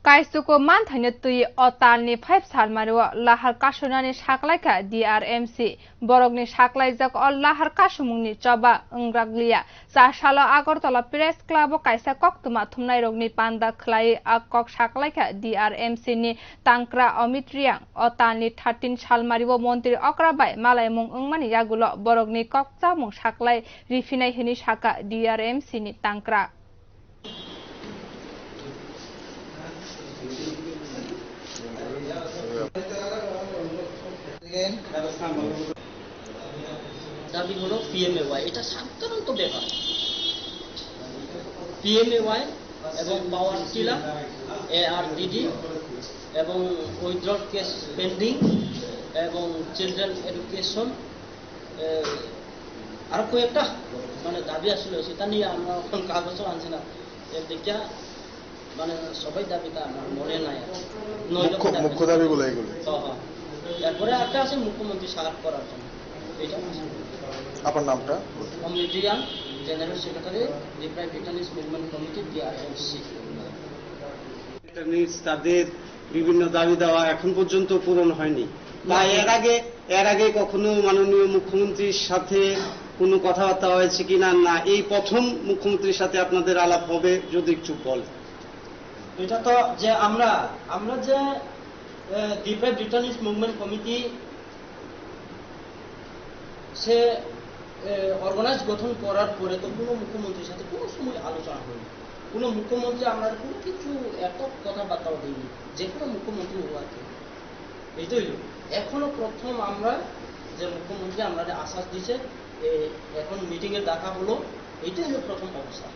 Kaisuko manthanya tui otalni 5 salmaru lahar kasunani saklaika DRMC borokni saklaijak o lahar kasumungni choba ongraglia sasalo Agartala Press Club kaisa koktuma thumnai rogni panda khlai akok saklaika DRMC ni tangkra omitriang otalni 13 salmaribo montri okrabai malaimung ongmani yagulo borokni kokchamung saklai rifinai hini saka DRMC ni tangkra দাবি হলো PMAY, এটা সাধারণত ব্যাপার। PMAY এবং power tiller, ARDD এবং withdrawal case pending এবং children education আর কয়েকটা মানে দাবি আসলে সেটা নিয়ে আমরা এখন কাগজও আনছি না, এর দিকটা মানে সবাই দাবিটা আমার মনে নাই। মুখ্য দাবিগুলো এগুলো। এরপরে একটা আছে মুখ্যমন্ত্রী সাহায্য করার জন্য। আপনার নামটা? অমৃতিয়ান, general secretary, deprived returnees movement committee, DRMC. তাদের বিভিন্ন দাবি দেওয়া এখন পর্যন্ত পূরণ হয়নি বা এর আগে কখনো মাননীয় মুখ্যমন্ত্রীর সাথে কোনো কথাবার্তা হয়েছে কিনা, না এই প্রথম মুখ্যমন্ত্রীর সাথে আপনাদের আলাপ হবে, যদি একটু বল। এটা তো যে আমরা যে ডিপ্রাইভড রিটার্নিস মুভমেন্ট কমিটি সে অর্গানাইজ গঠন করার পরে তো কোনো মুখ্যমন্ত্রীর সাথে কোনো সময় আলোচনা হয়নি। কোনো মুখ্যমন্ত্রী আমরা কোনো কিছু এত কথাবার্তাও দিইনি, যে কোনো মুখ্যমন্ত্রী হওয়াকে এইটাই এখনো প্রথম আমরা যে মুখ্যমন্ত্রী আমরা আশ্বাস দিচ্ছে এখন মিটিংয়ে ডাকা হলো, এইটাই হলো প্রথম অবস্থা।